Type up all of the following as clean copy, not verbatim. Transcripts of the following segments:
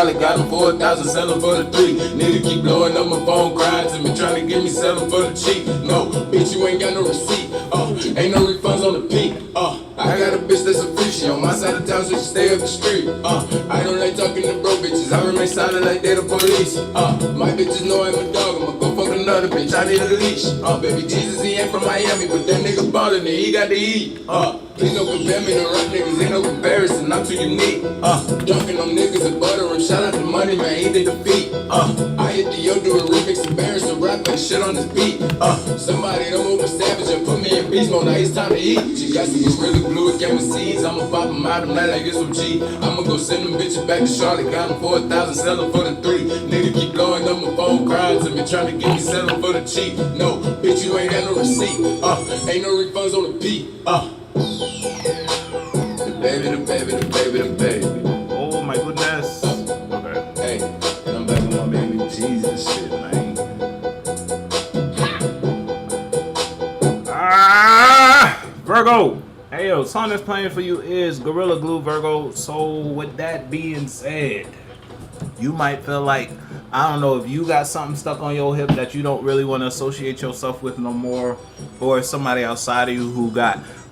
Charlotte got him 4,000, selling for the 3. Nigga keep blowing up my phone, crying to me, trying to get me selling for the cheap. No, bitch, you ain't got no receipt. Ain't no refunds on the peak. I got a bitch that's a freak. She on my side of town, so she stay up the street. I don't like talking to bro bitches. I remain silent like they the police. My bitches know I'm a dog. I'ma go fuck another bitch. I need a leash. Baby Jesus, he ain't from Miami, but that nigga ballin' and he got to eat. Please don't compare me to rock niggas. Ain't no comparison. I'm too unique. Dunking on niggas and buttering. Shout out to Money Man, he did the beat. I hit the yo do a remix, embarrassing rap and shit on this beat. Somebody done move a savage and put me in beast mode. Now it's time to eat. She got some really glue, it came with seeds. I'ma pop them out of night like it's some G. I'ma go send them bitches back to Charlotte. Got them 4,000, selling for the 3. Nigga keep blowing up my phone, crying to me, trying to get me selling for the cheap. No, bitch, you ain't got no receipt. Ain't no refunds on the peak. The baby. Oh my goodness. Okay. Hey, and I'm back with my baby Jesus shit, man. Virgo. Hey yo, song that's playing for you is Gorilla Glue, Virgo. So with that being said, you might feel like, I don't know, if you got something stuck on your hip that you don't really want to associate yourself with no more, or somebody outside of you who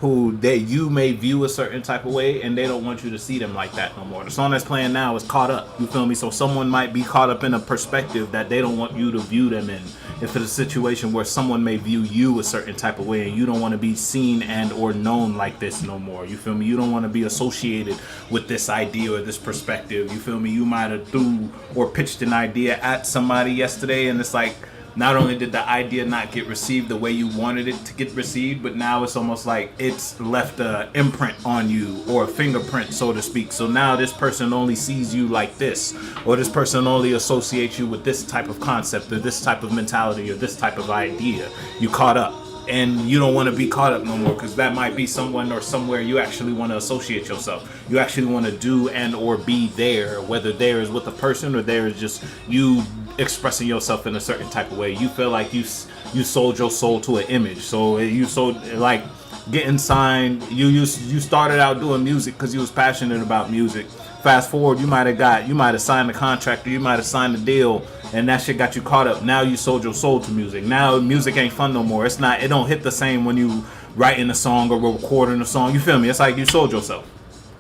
you may view a certain type of way and they don't want you to see them like that no more. The song that's playing now is Caught Up, you feel me? So someone might be caught up in a perspective that they don't want you to view them in. If it's a situation where someone may view you a certain type of way and you don't want to be seen and or known like this no more, you feel me? You don't want to be associated with this idea or this perspective, you feel me? You might have threw or pitched an idea at somebody yesterday and it's like, not only did the idea not get received the way you wanted it to get received, but now it's almost like it's left an imprint on you, or a fingerprint, so to speak. So now this person only sees you like this, or this person only associates you with this type of concept, or this type of mentality, or this type of idea. You caught up. And you don't want to be caught up no more, because that might be someone or somewhere you actually want to associate yourself. You actually want to do and or be there, whether there is with a person or there is just you expressing yourself in a certain type of way. You feel like you sold your soul to an image. So you sold, like getting signed. You started out doing music because you was passionate about music. Fast forward, you might have signed the contract, or you might have signed the deal, and that shit got you caught up. Now you sold your soul to music. Now music ain't fun no more. It don't hit the same when you writing a song or recording a song. You feel me? It's like you sold yourself.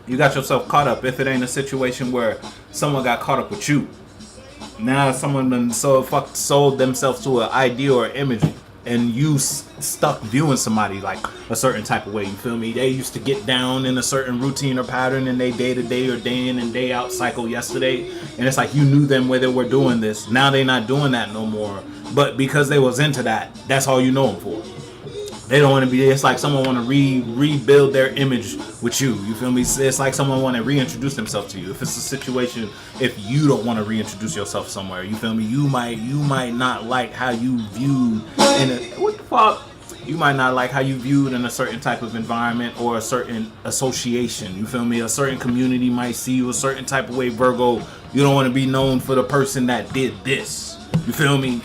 You got yourself caught up. If it ain't a situation where someone got caught up with you, now someone been sold themselves to an idea or image, and you stuck viewing somebody like a certain type of way. You feel me? They used to get down in a certain routine or pattern in their day-to-day or day in and day out cycle yesterday, and it's like you knew them where they were doing this. Now they not doing that no more, but because they was into that, that's all you know them for. They don't want to be. It's like someone want to rebuild their image with you. You feel me? It's like someone want to reintroduce themselves to you. If it's a situation, if you don't want to reintroduce yourself somewhere, you feel me? You might not like how you viewed in a, what the fuck? You might not like how you viewed in a certain type of environment or a certain association. You feel me? A certain community might see you a certain type of way, Virgo. You don't want to be known for the person that did this. You feel me?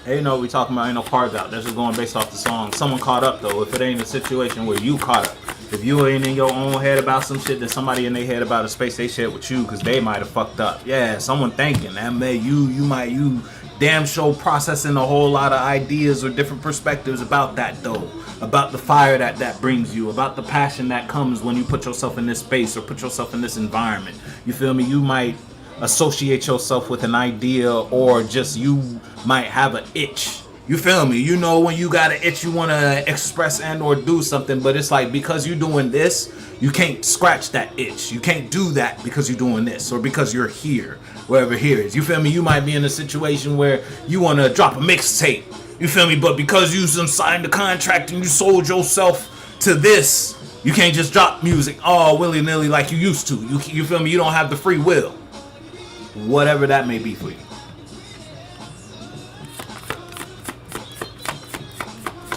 Hey, you know what we talking about, ain't no cards out. That's just going based off the song. Someone caught up, though. If it ain't a situation where you caught up. If you ain't in your own head about some shit, then somebody in their head about a space they shared with you, because they might have fucked up. Yeah, someone thinking. That may you damn sure processing a whole lot of ideas or different perspectives about that, though. About the fire that brings you. About the passion that comes when you put yourself in this space or put yourself in this environment. You feel me? You might associate yourself with an idea, or just you might have an itch. You feel me? You know when you got an itch, you want to express and or do something, but it's like because you're doing this, you can't scratch that itch. You can't do that because you're doing this, or because you're here, wherever here is. You feel me? You might be in a situation where you want to drop a mixtape. You feel me? But because you signed the contract and you sold yourself to this, you can't just drop music all willy-nilly like you used to. You feel me? You don't have the free will. Whatever that may be for you.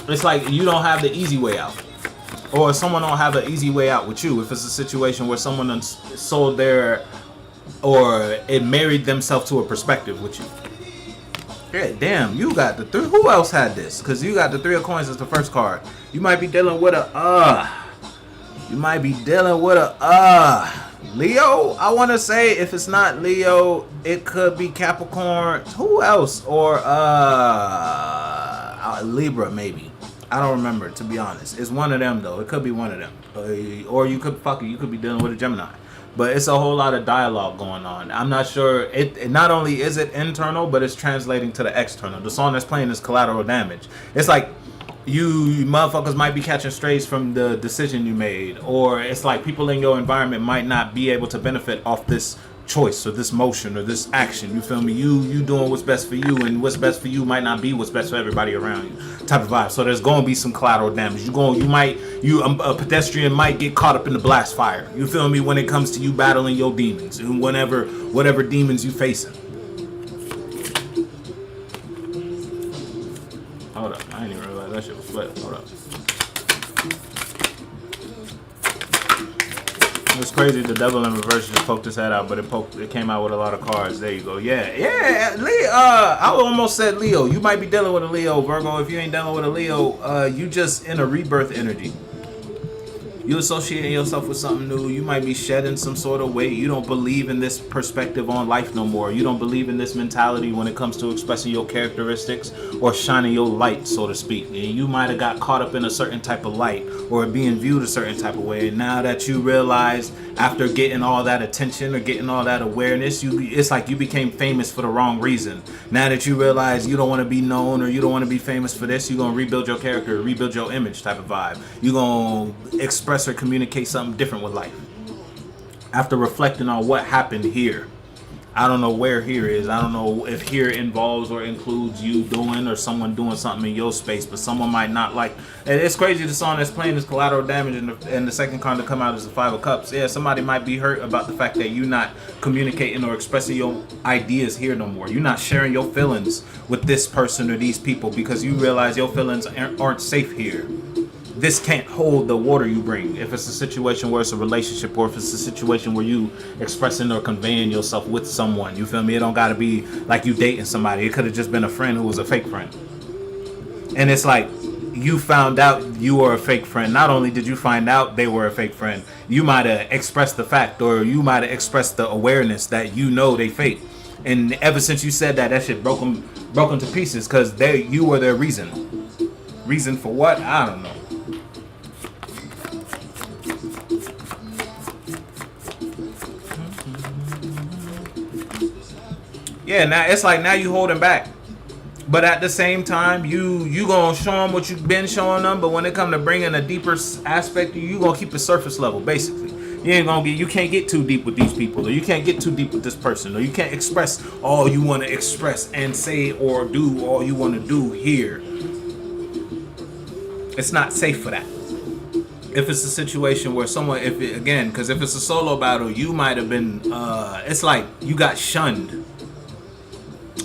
It's like you don't have the easy way out, or someone don't have the easy way out with you. If it's a situation where someone sold their, or it married themselves to a perspective with you. Yeah, damn, you got the three. Who else had this? Because you got the 3 of coins as the first card. You might be dealing with a You might be dealing with a Leo, I want to say if it's not Leo, it could be Capricorn. Who else? Or Libra maybe. I don't remember, to be honest. It's one of them though. It could be one of them. Or you could you could be dealing with a Gemini. But it's a whole lot of dialogue going on. I'm not sure. It not only is it internal, but it's translating to the external. The song that's playing is Collateral Damage. It's like you motherfuckers might be catching strays from the decision you made, or it's like people in your environment might not be able to benefit off this choice or this motion or this action. You feel me? You doing what's best for you, and what's best for you might not be what's best for everybody around you. Type of vibe. So there's going to be some collateral damage. A pedestrian might get caught up in the blast fire. You feel me? When it comes to you battling your demons and whatever demons you facing. Hold up, I didn't even realize that shit was flipped. Hold up. It's crazy. The devil in reverse just poked his head out, but it came out with a lot of cards. There you go. Yeah. Leo. I almost said Leo. You might be dealing with a Leo, Virgo. If you ain't dealing with a Leo, you just in a rebirth energy. You associating yourself with something new. You might be shedding some sort of weight. You don't believe in this perspective on life no more. You don't believe in this mentality when it comes to expressing your characteristics or shining your light, so to speak. And you might have got caught up in a certain type of light or being viewed a certain type of way. And now that you realize, after getting all that attention or getting all that awareness, it's like you became famous for the wrong reason. Now that you realize you don't want to be known or you don't want to be famous for this, you're going to rebuild your character, rebuild your image type of vibe. You're going to express or communicate something different with life. After reflecting on what happened here. I don't know where here is. I don't know if here involves or includes you doing or someone doing something in your space, but someone might not like. And it's crazy. The song that's playing is Collateral Damage, and the second card to come out is the Five of Cups. Yeah, somebody might be hurt about the fact that you're not communicating or expressing your ideas here no more. You're not sharing your feelings with this person or these people because you realize your feelings aren't safe here. This can't hold the water you bring. If it's a situation where it's a relationship, or if it's a situation where you expressing or conveying yourself with someone, you feel me? It don't gotta be like you dating somebody. It could have just been a friend who was a fake friend. And it's like you found out you were a fake friend. Not only did you find out they were a fake friend, you might have expressed the fact, or you might have expressed the awareness that you know they fake. And ever since you said that, that shit broke them to pieces because you were their reason. Reason for what? I don't know. Yeah, now it's like now you holding back, but at the same time you gonna show them what you've been showing them. But when it come to bringing a deeper aspect, you gonna keep it surface level. Basically, you can't get too deep with these people, or you can't get too deep with this person, or you can't express all you want to express and say or do all you want to do here. It's not safe for that. If it's a situation where because if it's a solo battle, you might have been. It's like you got shunned.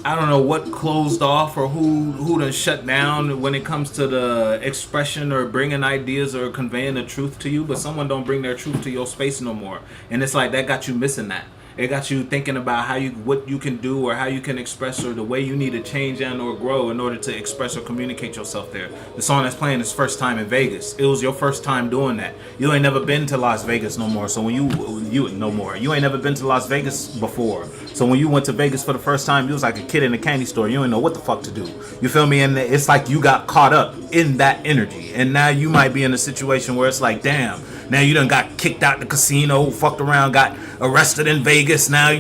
I don't know what closed off or who done shut down when it comes to the expression or bringing ideas or conveying the truth to you, but someone don't bring their truth to your space no more. And it's like that got you missing that. It got you thinking about what you can do or how you can express or the way you need to change and or grow in order to express or communicate yourself there. The song that's playing is First Time in Vegas. It was your first time doing that. You ain't never been to Las Vegas no more. So when you ain't never been to Las Vegas before. So when you went to Vegas for the first time, you was like a kid in a candy store. You didn't know what the fuck to do. You feel me? And it's like you got caught up in that energy. And now you might be in a situation where it's like, damn, now you done got kicked out the casino, fucked around, got arrested in Vegas. Now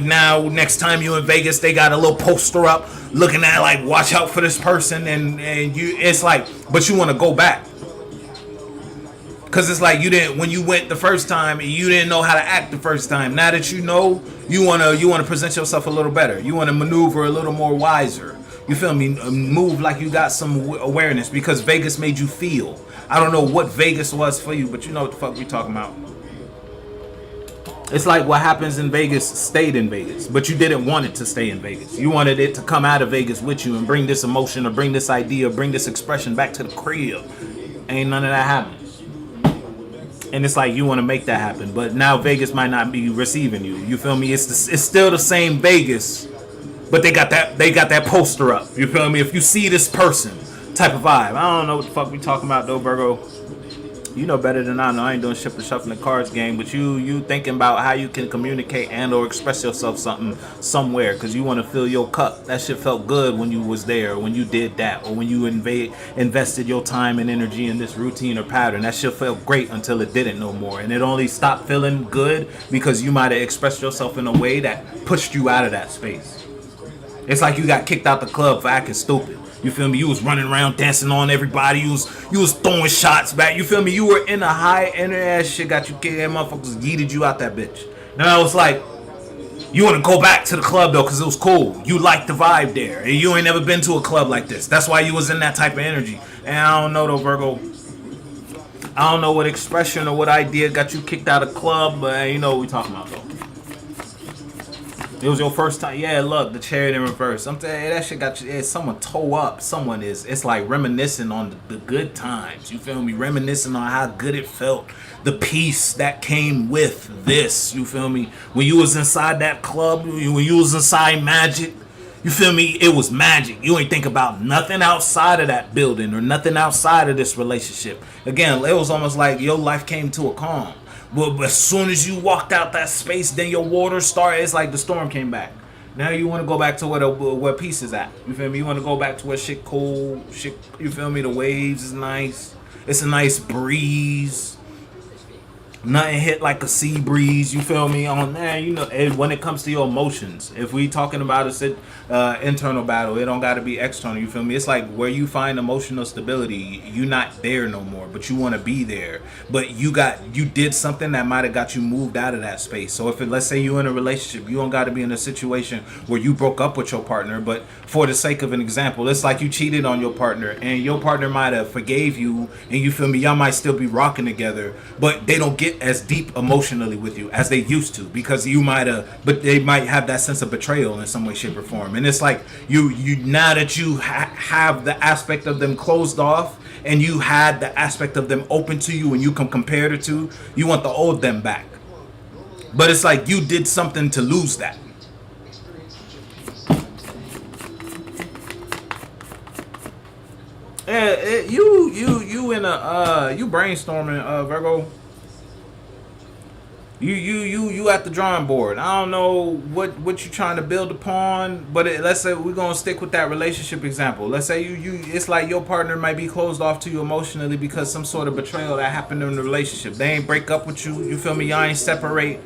next time you in Vegas, they got a little poster up looking at like, watch out for this person. And it's like, but you want to go back. Cause it's like when you went the first time, you didn't know how to act the first time. Now that you know, you wanna present yourself a little better. You wanna maneuver a little more wiser. You feel me? Move like you got some awareness because Vegas made you feel. I don't know what Vegas was for you, but you know what the fuck we talking about. It's like what happens in Vegas stayed in Vegas, but you didn't want it to stay in Vegas. You wanted it to come out of Vegas with you and bring this emotion or bring this idea or bring this expression back to the crib. Ain't none of that happening. And it's like you want to make that happen, but now Vegas might not be receiving you. You feel me? It's still the same Vegas, but they got that poster up. You feel me? If you see this person, type of vibe. I don't know what the fuck we talking about though, Virgo. You know better than I know. I ain't doing shit but shuffling cards game, but you thinking about how you can communicate and or express yourself something somewhere because you want to fill your cup. That shit felt good when you was there, when you did that, or when you invested your time and energy in this routine or pattern. That shit felt great until it didn't no more, and it only stopped feeling good because you might have expressed yourself in a way that pushed you out of that space. It's like you got kicked out the club for acting stupid. You feel me? You was running around dancing on everybody. You was throwing shots back. You feel me? You were in a high energy ass shit. Got you kicked. Motherfuckers yeeted you out that bitch. Now it was like you want to go back to the club though because it was cool. You liked the vibe there, and you ain't never been to a club like this. That's why you was in that type of energy. And I don't know though, Virgo. I don't know what expression or what idea got you kicked out of the club, but you know what we talking about though. It was your first time. Yeah, look, the chariot in reverse. I'm telling you, that shit got you. Someone toe up. Someone is. It's like reminiscing on the good times. You feel me? Reminiscing on how good it felt. The peace that came with this. You feel me? When you was inside that club, when you was inside Magic, you feel me? It was magic. You ain't think about nothing outside of that building or nothing outside of this relationship. Again, it was almost like your life came to a calm. But as soon as you walked out that space, then your water started. It's like the storm came back. Now you want to go back to where peace is at. You feel me? You want to go back to where shit cool. Shit, you feel me? The waves is nice. It's a nice breeze. Nothing hit like a sea breeze. You feel me? On there, you know. When it comes to your emotions, if we talking about a internal battle, it don't got to be external. You feel me? It's like where you find emotional stability. You not there no more, but you want to be there. But you did something that might have got you moved out of that space. So let's say you in a relationship, you don't got to be in a situation where you broke up with your partner. But for the sake of an example, it's like you cheated on your partner, and your partner might have forgave you, and you feel me? Y'all might still be rocking together, but they don't get as deep emotionally with you as they used to because but they might have that sense of betrayal in some way, shape, or form. And it's like you now that you have the aspect of them closed off and you had the aspect of them open to you and you can compare the two, you want the old them back. But it's like you did something to lose that. You brainstorming, Virgo. You at the drawing board. I don't know what you trying to build upon, but let's say we're gonna stick with that relationship example. Let's say you it's like your partner might be closed off to you emotionally because some sort of betrayal that happened in the relationship. They ain't break up with you. You feel me? Y'all ain't separate.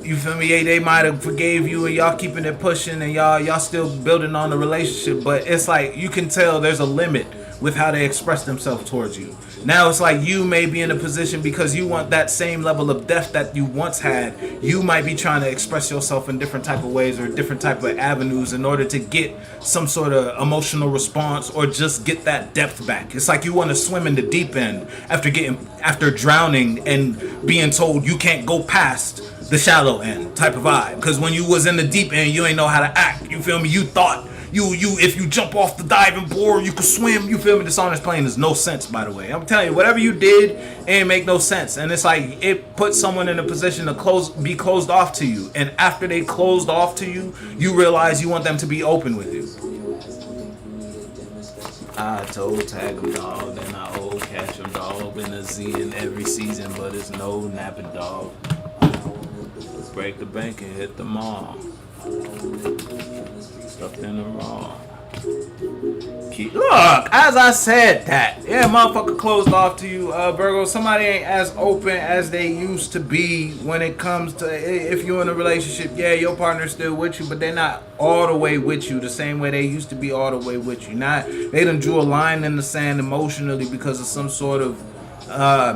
You feel me? They might have forgave you and y'all keeping it pushing and y'all still building on the relationship. But it's like you can tell there's a limit with how they express themselves towards you. Now it's like you may be in a position because you want that same level of depth that you once had. You might be trying to express yourself in different type of ways or different type of avenues in order to get some sort of emotional response or just get that depth back. It's like you want to swim in the deep end after drowning and being told you can't go past the shallow end type of vibe. Because when you was in the deep end, you ain't know how to act. You feel me? You thought you if you jump off the diving board, you could swim. You feel me? This on this plane is no sense, by the way. I'm telling you, whatever you did, it ain't make no sense. And it's like it puts someone in a position to be closed off to you. And after they closed off to you, you realize you want them to be open with you. I told tag 'em dog, then I old catch 'em dog. Been a Z in every season, but it's no napping dog. Break the bank and hit the mall. Stuffed in the raw. Look, as I said that, yeah, motherfucker closed off to you, Virgo. Somebody ain't as open as they used to be when it comes to if you're in a relationship. Yeah, your partner's still with you, but they're not all the way with you the same way they used to be all the way with you. Not they done drew a line in the sand emotionally because of some sort of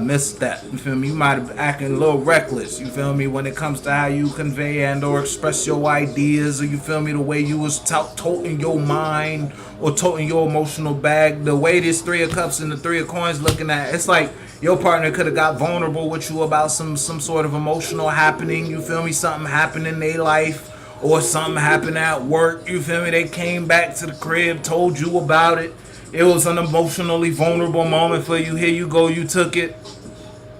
misstep. You feel me? You might have acting a little reckless. You feel me? When it comes to how you convey and or express your ideas, or you feel me? The way you was toting your mind or toting your emotional bag. The way this 3 of Cups and the 3 of Coins looking at, it's like your partner could have got vulnerable with you about some sort of emotional happening. You feel me? Something happened in their life. Or something happened at work. You feel me? They came back to the crib, told you about it. It was an emotionally vulnerable moment for you. Here you go, you took it.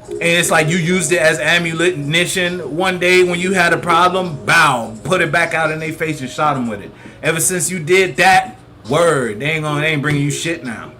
And it's like you used it as ammunition. One day when you had a problem, bow, put it back out in their face and shot them with it. Ever since you did that, word, they ain't bringing you shit now.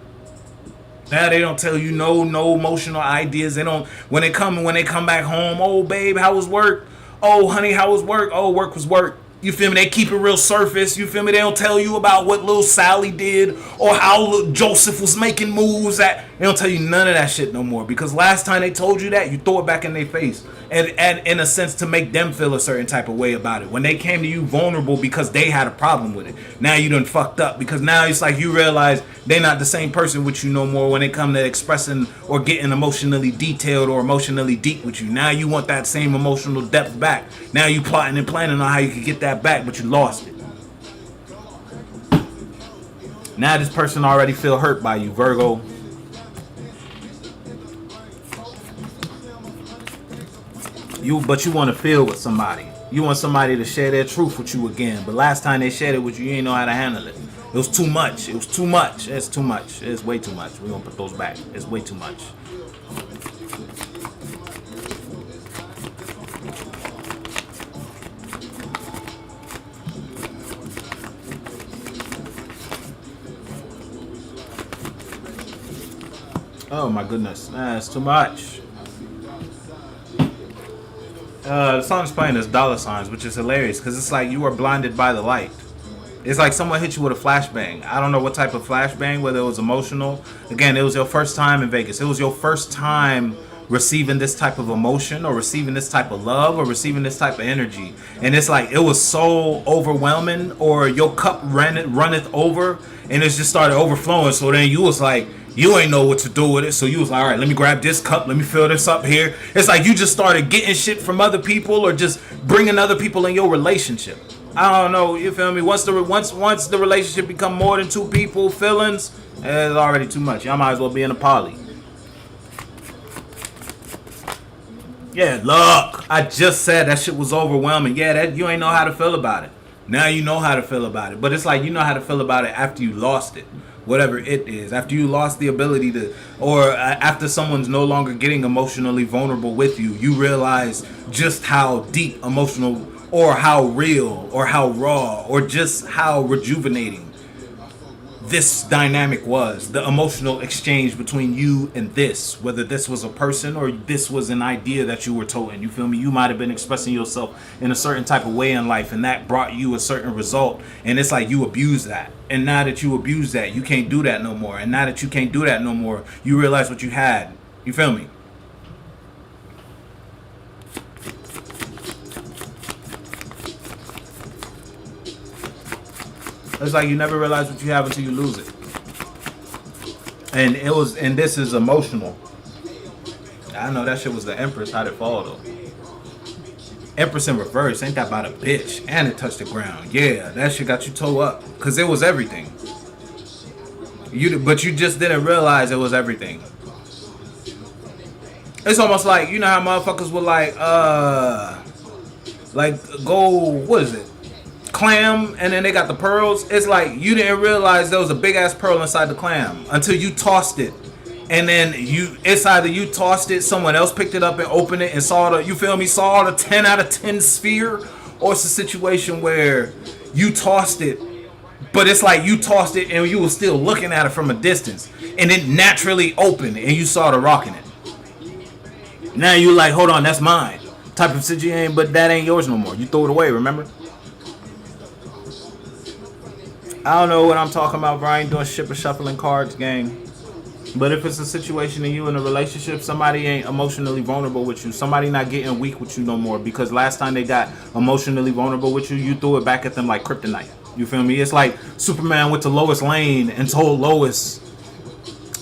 Now they don't tell you no emotional ideas. They don't when they come back home. Oh babe, how was work? Oh honey, how was work? Oh work was work. You feel me? They keep it real surface. You feel me? They don't tell you about what little Sally did or how little Joseph was making moves. They don't tell you none of that shit no more. Because last time they told you that, you throw it back in their face. And in a sense to make them feel a certain type of way about it. When they came to you vulnerable because they had a problem with it. Now you done fucked up. Because now it's like you realize they're not the same person with you no more when it come to expressing or getting emotionally detailed or emotionally deep with you. Now you want that same emotional depth back. Now you plotting and planning on how you can get that back, but you lost it. Now this person already feel hurt by you, Virgo. But you want to feel with somebody. You want somebody to share their truth with you again. But last time they shared it with you, you ain't know how to handle it. It was too much. It was too much. It's too much. It's way too much. We're going to put those back. It's way too much. Oh my goodness. That's too much. The song's playing as dollar signs, which is hilarious because it's like you are blinded by the light. It's like someone hit you with a flashbang. I don't know what type of flashbang, whether it was emotional. Again, it was your first time in Vegas. It was your first time receiving this type of emotion or receiving this type of love or receiving this type of energy. And it's like it was so overwhelming, or your cup runneth over and it just started overflowing. So then you was like, you ain't know what to do with it. So you was like, all right, let me grab this cup. Let me fill this up here. It's like you just started getting shit from other people or just bringing other people in your relationship. I don't know. You feel me? Once the relationship become more than two people, feelings, it's already too much. Y'all might as well be in a poly. Yeah, look. I just said that shit was overwhelming. Yeah, that you ain't know how to feel about it. Now you know how to feel about it. But it's like you know how to feel about it after you lost it. Whatever it is, after you lost the ability to, or after someone's no longer getting emotionally vulnerable with you, you realize just how deep emotional or how real or how raw or just how rejuvenating this dynamic was. The emotional exchange between you and this, whether this was a person or this was an idea that you were told. And you feel me? You might have been expressing yourself in a certain type of way in life and that brought you a certain result. And it's like you abuse that. And now that you abuse that, you can't do that no more. And now that you can't do that no more, you realize what you had. You feel me? It's like you never realize what you have until you lose it. And this is emotional. I know that shit was the Empress. How'd it fall though? Empress in reverse. Ain't that about a bitch? And it touched the ground. Yeah, that shit got you toe up. Cause it was everything. But you just didn't realize it was everything. It's almost like, you know how motherfuckers would like go, what is it? Clam, and then they got the pearls. It's like you didn't realize there was a big ass pearl inside the clam until you tossed it, and then it's either you tossed it, someone else picked it up and opened it and saw the 10 out of 10 sphere, or it's a situation where you tossed it, but it's like you tossed it and you were still looking at it from a distance, and it naturally opened and you saw the rock in it. Now you like, hold on, that's mine. Type of situation, but that ain't yours no more. You throw it away, remember? I don't know what I'm talking about, Brian. Doing shit with shuffling cards, gang. But if it's a situation in you in a relationship, somebody ain't emotionally vulnerable with you. Somebody not getting weak with you no more. Because last time they got emotionally vulnerable with you, you threw it back at them like kryptonite. You feel me? It's like Superman went to Lois Lane and told Lois,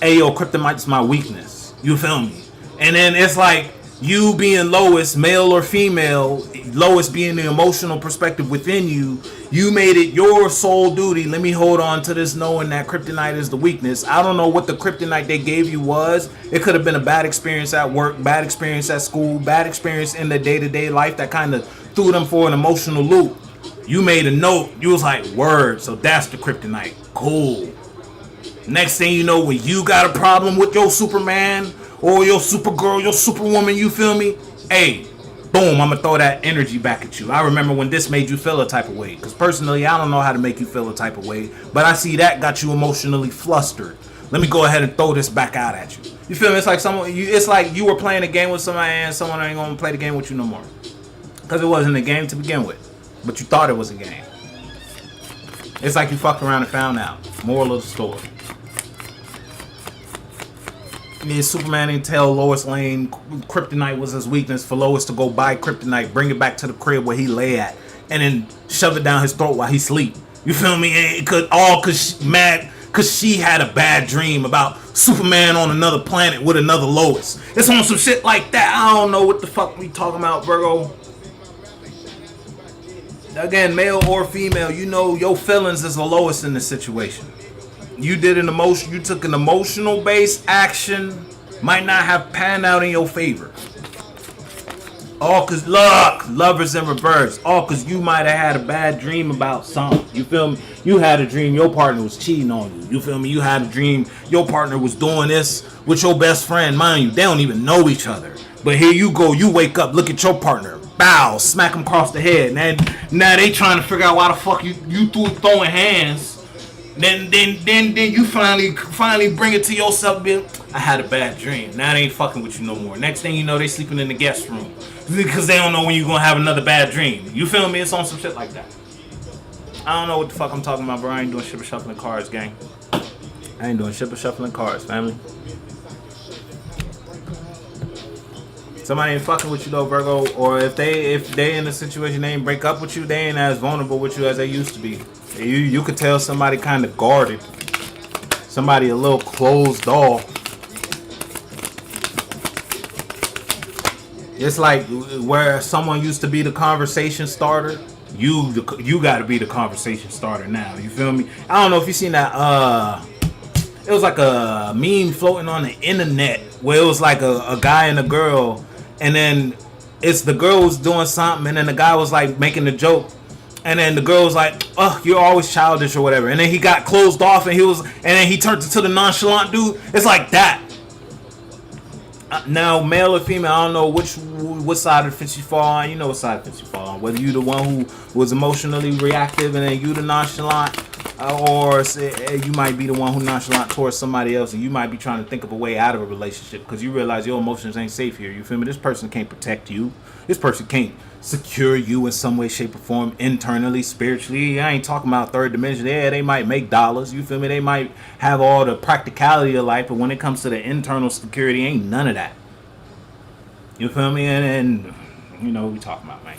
hey, yo, kryptonite's my weakness. You feel me? And then it's like you being Lois, male or female, Lois being the emotional perspective within you, you made it your sole duty. Let me hold on to this knowing that kryptonite is the weakness. I don't know what the kryptonite they gave you was. It could have been a bad experience at work, bad experience at school, bad experience in the day-to-day life that kind of threw them for an emotional loop. You made a note. You was like, word, so that's the kryptonite. Cool. Next thing you know, when you got a problem with your Superman or your Supergirl, your Superwoman, you feel me? Hey, boom, I'm going to throw that energy back at you. I remember when this made you feel a type of way. Because personally, I don't know how to make you feel a type of way. But I see that got you emotionally flustered. let me go ahead and throw this back out at you. You feel me? It's like it's like you were playing a game with somebody and someone ain't gonna play the game with you no more. Because it wasn't a game to begin with. But you thought it was a game. It's like you fucked around and found out. Moral of the story. Yeah, Superman didn't tell Lois Lane kryptonite was his weakness for Lois to go buy kryptonite, bring it back to the crib where he lay at, and then shove it down his throat while he sleep. You feel me? It could all cause she had a bad dream about Superman on another planet with another Lois. It's on some shit like that. I don't know what the fuck we talking about, Virgo. Again, male or female, you know your feelings is the Lois in the situation. You took an emotional based action, might not have panned out in your favor. All cause lovers in reverse. All cause you might have had a bad dream about something. You feel me? You had a dream your partner was cheating on you. You feel me? You had a dream your partner was doing this with your best friend. Mind you, they don't even know each other. But here you go, you wake up, look at your partner, bow, smack him across the head. Now they trying to figure out why the fuck you throwing hands. Then you finally bring it to yourself, Bill. I had a bad dream. Now they ain't fucking with you no more. Next thing you know, they sleeping in the guest room because they don't know when you gonna have another bad dream. You feel me? It's on some shit like that. I don't know what the fuck I'm talking about, bro. I ain't doing shipper shuffling cards, gang. I ain't doing shipper shuffling cards, family. Somebody ain't fucking with you though, Virgo, or if they in a situation they ain't break up with you, they ain't as vulnerable with you as they used to be. You could tell somebody kind of guarded, somebody a little closed off. It's like where someone used to be the conversation starter. You got to be the conversation starter now. You feel me? I don't know if you seen that. It was like a meme floating on the internet where it was like a guy and a girl, and then it's the girl was doing something, and then the guy was like making a joke, and then the girl was like, "Oh, you're always childish" or whatever, and then he got closed off, and then he turned into the nonchalant dude. It's like that. Now, male or female, I don't know what side of the fence you fall on. You know what side of the fence you fall on. Whether you the one who was emotionally reactive and then you the nonchalant, or you might be the one who nonchalant towards somebody else, and you might be trying to think of a way out of a relationship because you realize your emotions ain't safe here. You feel me? This person can't protect you. This person can't secure you in some way, shape, or form, internally, spiritually. I ain't talking about third dimension. Yeah, they might make dollars. You feel me? They might have all the practicality of life, but when it comes to the internal security, ain't none of that. You feel me? And you know what we talking about, man.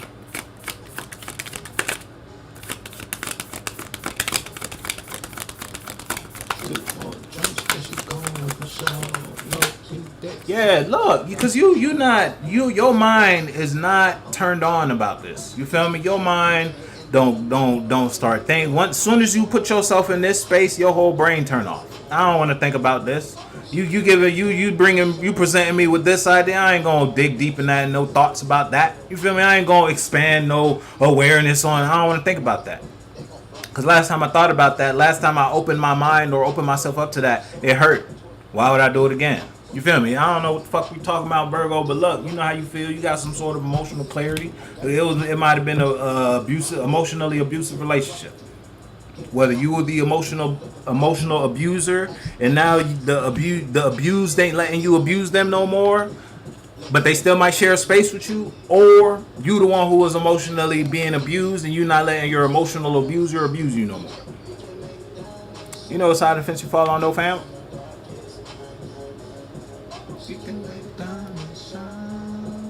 Yeah, look, because your mind is not turned on about this. You feel me? Your mind don't start thinking. Once soon as you put yourself in this space, your whole brain turn off. I don't want to think about this. You presenting me with this idea. I ain't gonna dig deep in that. No thoughts about that. You feel me? I ain't gonna expand no awareness on. I don't want to think about that. Because last time I thought about that, last time I opened my mind or opened myself up to that, it hurt. Why would I do it again? You feel me? I don't know what the fuck we talking about, Virgo, but look, you know how you feel. You got some sort of emotional clarity. It might have been a emotionally abusive relationship. Whether you were the emotional abuser, and now the abused ain't letting you abuse them no more, but they still might share space with you, or you the one who was emotionally being abused and you not letting your emotional abuser abuse you no more. You know what side of the fence you fall on, though, fam?